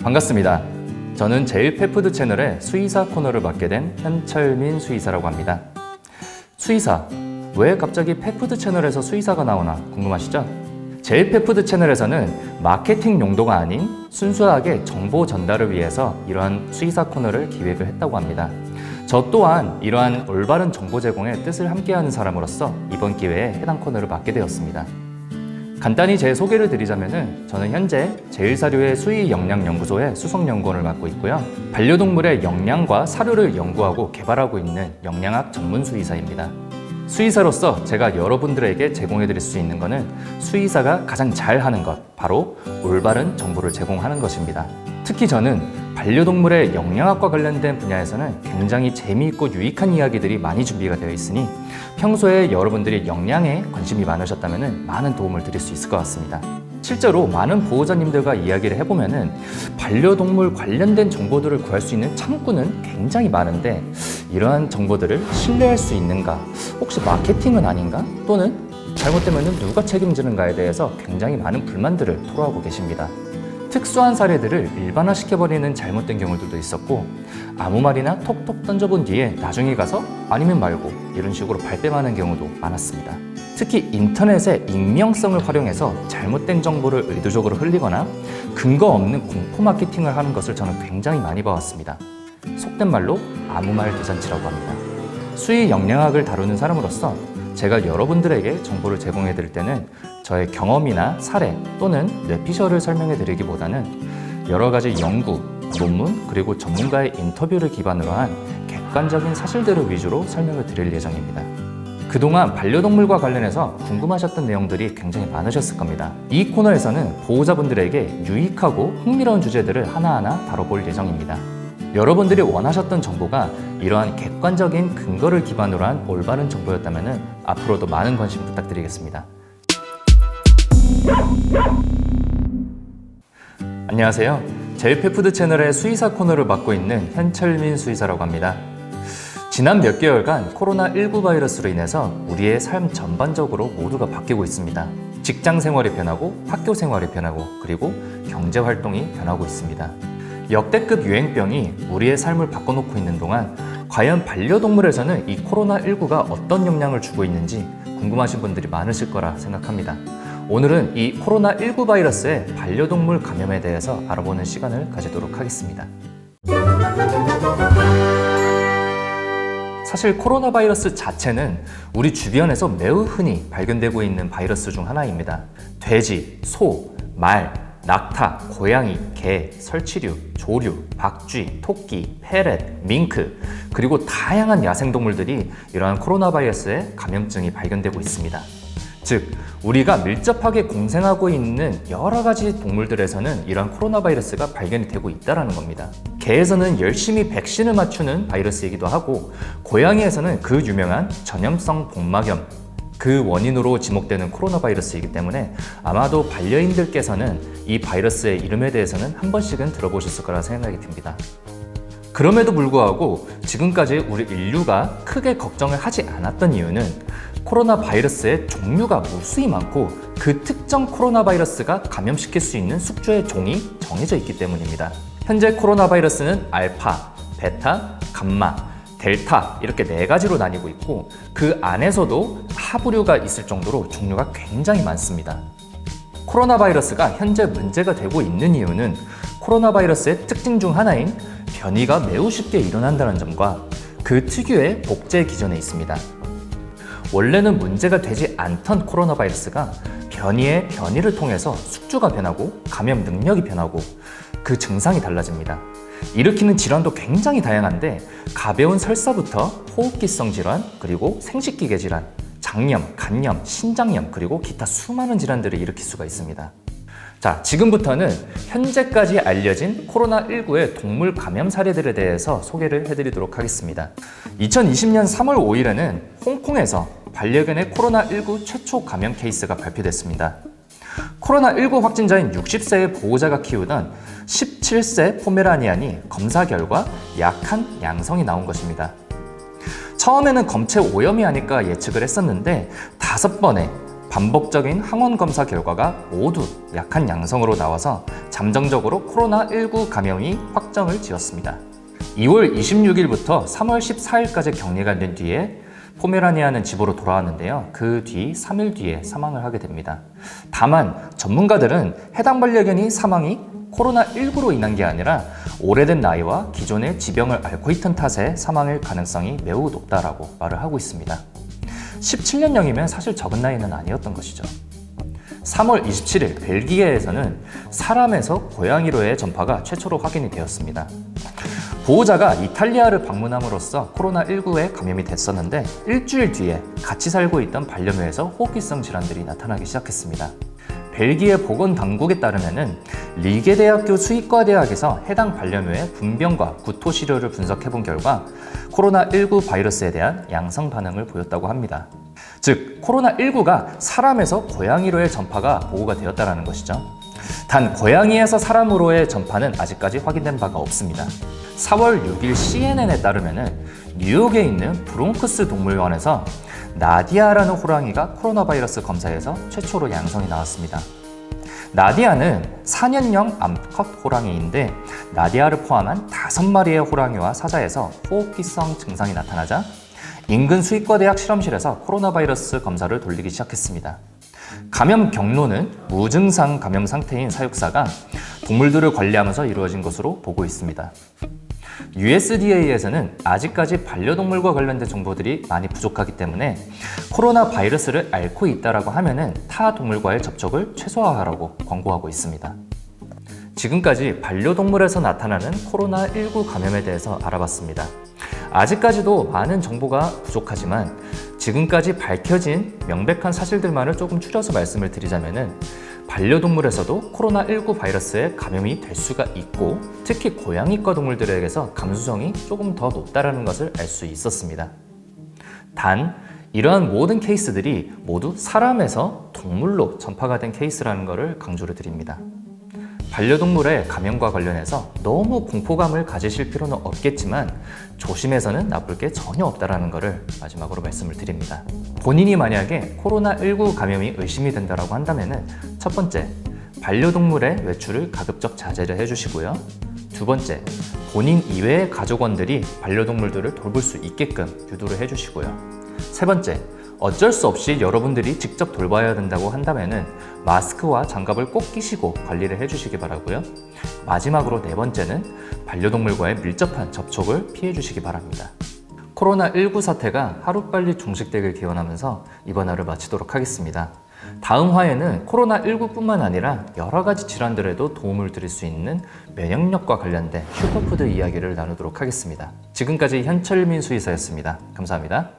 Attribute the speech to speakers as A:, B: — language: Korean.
A: 반갑습니다. 저는 제일펫푸드 채널의 수의사 코너를 맡게 된 현철민 수의사라고 합니다. 수의사, 왜 갑자기 펫푸드 채널에서 수의사가 나오나 궁금하시죠? 제일펫푸드 채널에서는 마케팅 용도가 아닌 순수하게 정보 전달을 위해서 이러한 수의사 코너를 기획을 했다고 합니다. 저 또한 이러한 올바른 정보 제공에 뜻을 함께하는 사람으로서 이번 기회에 해당 코너를 맡게 되었습니다. 간단히 제 소개를 드리자면 저는 현재 제일사료의 수의영양연구소의 수석연구원을 맡고 있고요. 반려동물의 영양과 사료를 연구하고 개발하고 있는 영양학 전문 수의사입니다. 수의사로서 제가 여러분들에게 제공해 드릴 수 있는 것은 수의사가 가장 잘하는 것, 바로 올바른 정보를 제공하는 것입니다. 특히 저는 반려동물의 영양학과 관련된 분야에서는 굉장히 재미있고 유익한 이야기들이 많이 준비가 되어 있으니 평소에 여러분들이 영양에 관심이 많으셨다면 많은 도움을 드릴 수 있을 것 같습니다. 실제로 많은 보호자님들과 이야기를 해보면 반려동물 관련된 정보들을 구할 수 있는 창구는 굉장히 많은데 이러한 정보들을 신뢰할 수 있는가? 혹시 마케팅은 아닌가? 또는 잘못되면 누가 책임지는가에 대해서 굉장히 많은 불만들을 토로하고 계십니다. 특수한 사례들을 일반화시켜버리는 잘못된 경우들도 있었고 아무 말이나 톡톡 던져본 뒤에 나중에 가서 아니면 말고 이런 식으로 발뺌하는 경우도 많았습니다. 특히 인터넷의 익명성을 활용해서 잘못된 정보를 의도적으로 흘리거나 근거 없는 공포 마케팅을 하는 것을 저는 굉장히 많이 봐왔습니다. 속된 말로 아무 말 대잔치라고 합니다. 수의 영양학을 다루는 사람으로서 제가 여러분들에게 정보를 제공해 드릴 때는 저의 경험이나 사례 또는 뇌피셜을 설명해 드리기보다는 여러 가지 연구, 논문, 그리고 전문가의 인터뷰를 기반으로 한 객관적인 사실들을 위주로 설명을 드릴 예정입니다. 그동안 반려동물과 관련해서 궁금하셨던 내용들이 굉장히 많으셨을 겁니다. 이 코너에서는 보호자분들에게 유익하고 흥미로운 주제들을 하나하나 다뤄볼 예정입니다. 여러분들이 원하셨던 정보가 이러한 객관적인 근거를 기반으로 한 올바른 정보였다면 앞으로도 많은 관심 부탁드리겠습니다. 안녕하세요. 제일펫푸드 채널의 수의사 코너를 맡고 있는 현철민 수의사라고 합니다. 지난 몇 개월간 코로나19 바이러스로 인해서 우리의 삶 전반적으로 모두가 바뀌고 있습니다. 직장 생활이 변하고 학교 생활이 변하고 그리고 경제 활동이 변하고 있습니다. 역대급 유행병이 우리의 삶을 바꿔놓고 있는 동안 과연 반려동물에서는 이 코로나19가 어떤 영향을 주고 있는지 궁금하신 분들이 많으실 거라 생각합니다. 오늘은 이 코로나19 바이러스의 반려동물 감염에 대해서 알아보는 시간을 가지도록 하겠습니다. 사실 코로나 바이러스 자체는 우리 주변에서 매우 흔히 발견되고 있는 바이러스 중 하나입니다. 돼지, 소, 말, 낙타, 고양이, 개, 설치류, 조류, 박쥐, 토끼, 페렛, 밍크 그리고 다양한 야생동물들이 이러한 코로나 바이러스의 감염증이 발견되고 있습니다. 즉, 우리가 밀접하게 공생하고 있는 여러 가지 동물들에서는 이러한 코로나 바이러스가 발견이 되고 있다는 겁니다. 개에서는 열심히 백신을 맞추는 바이러스이기도 하고 고양이에서는 그 유명한 전염성 복막염 그 원인으로 지목되는 코로나 바이러스이기 때문에 아마도 반려인들께서는 이 바이러스의 이름에 대해서는 한 번씩은 들어보셨을 거라 생각이 듭니다. 그럼에도 불구하고 지금까지 우리 인류가 크게 걱정을 하지 않았던 이유는 코로나 바이러스의 종류가 무수히 많고 그 특정 코로나 바이러스가 감염시킬 수 있는 숙주의 종이 정해져 있기 때문입니다. 현재 코로나 바이러스는 알파, 베타, 감마, 델타 이렇게 4가지로 나뉘고 있고 그 안에서도 하부류가 있을 정도로 종류가 굉장히 많습니다. 코로나 바이러스가 현재 문제가 되고 있는 이유는 코로나 바이러스의 특징 중 하나인 변이가 매우 쉽게 일어난다는 점과 그 특유의 복제 기전에 있습니다. 원래는 문제가 되지 않던 코로나 바이러스가 변이를 통해서 숙주가 변하고 감염 능력이 변하고 그 증상이 달라집니다. 일으키는 질환도 굉장히 다양한데 가벼운 설사부터 호흡기성 질환, 그리고 생식기계 질환, 장염, 간염, 신장염, 그리고 기타 수많은 질환들을 일으킬 수가 있습니다. 자, 지금부터는 현재까지 알려진 코로나19의 동물 감염 사례들에 대해서 소개를 해드리도록 하겠습니다. 2020년 3월 5일에는 홍콩에서 반려견의 코로나19 최초 감염 케이스가 발표됐습니다. 코로나19 확진자인 60세의 보호자가 키우던 17세 포메라니안이 검사 결과 약한 양성이 나온 것입니다. 처음에는 검체 오염이 아닐까 예측을 했었는데 5번의 반복적인 항원 검사 결과가 모두 약한 양성으로 나와서 잠정적으로 코로나19 감염이 확정을 지었습니다. 2월 26일부터 3월 14일까지 격리가 된 뒤에 포메라니아는 집으로 돌아왔는데요. 그 뒤 3일 뒤에 사망을 하게 됩니다. 다만 전문가들은 해당 반려견이 사망이 코로나19로 인한 게 아니라 오래된 나이와 기존의 지병을 앓고 있던 탓에 사망일 가능성이 매우 높다라고 말을 하고 있습니다. 17년형이면 사실 적은 나이는 아니었던 것이죠. 3월 27일 벨기에에서는 사람에서 고양이로의 전파가 최초로 확인이 되었습니다. 보호자가 이탈리아를 방문함으로써 코로나19에 감염이 됐었는데 일주일 뒤에 같이 살고 있던 반려묘에서 호흡기성 질환들이 나타나기 시작했습니다. 벨기에 보건당국에 따르면 리게대학교 수의과대학에서 해당 반려묘의 분변과 구토 시료를 분석해본 결과 코로나19 바이러스에 대한 양성 반응을 보였다고 합니다. 즉, 코로나19가 사람에서 고양이로의 전파가 보고가 되었다는 것이죠. 단, 고양이에서 사람으로의 전파는 아직까지 확인된 바가 없습니다. 4월 6일 CNN에 따르면 뉴욕에 있는 브롱크스 동물원에서 나디아라는 호랑이가 코로나 바이러스 검사에서 최초로 양성이 나왔습니다. 나디아는 4년형 암컷 호랑이인데 나디아를 포함한 5마리의 호랑이와 사자에서 호흡기성 증상이 나타나자 인근 수의과대학 실험실에서 코로나 바이러스 검사를 돌리기 시작했습니다. 감염 경로는 무증상 감염 상태인 사육사가 동물들을 관리하면서 이루어진 것으로 보고 있습니다. USDA에서는 아직까지 반려동물과 관련된 정보들이 많이 부족하기 때문에 코로나 바이러스를 앓고 있다고 하면은 타 동물과의 접촉을 최소화하라고 권고하고 있습니다. 지금까지 반려동물에서 나타나는 코로나19 감염에 대해서 알아봤습니다. 아직까지도 많은 정보가 부족하지만 지금까지 밝혀진 명백한 사실들만을 조금 추려서 말씀을 드리자면은 반려동물에서도 코로나19 바이러스에 감염이 될 수가 있고 특히 고양이과 동물들에게서 감수성이 조금 더 높다는 것을 알 수 있었습니다. 단, 이러한 모든 케이스들이 모두 사람에서 동물로 전파가 된 케이스라는 것을 강조를 드립니다. 반려동물의 감염과 관련해서 너무 공포감을 가지실 필요는 없겠지만 조심해서는 나쁠 게 전혀 없다는 것을 마지막으로 말씀을 드립니다. 본인이 만약에 코로나19 감염이 의심이 된다고 한다면 첫 번째, 반려동물의 외출을 가급적 자제를 해주시고요. 두 번째, 본인 이외의 가족원들이 반려동물들을 돌볼 수 있게끔 유도를 해주시고요. 세 번째, 어쩔 수 없이 여러분들이 직접 돌봐야 된다고 한다면 마스크와 장갑을 꼭 끼시고 관리를 해주시기 바라고요. 마지막으로 네 번째는 반려동물과의 밀접한 접촉을 피해 주시기 바랍니다. 코로나19 사태가 하루빨리 종식되길 기원하면서 이번 화를 마치도록 하겠습니다. 다음 화에는 코로나19뿐만 아니라 여러 가지 질환들에도 도움을 드릴 수 있는 면역력과 관련된 슈퍼푸드 이야기를 나누도록 하겠습니다. 지금까지 현철민 수의사였습니다. 감사합니다.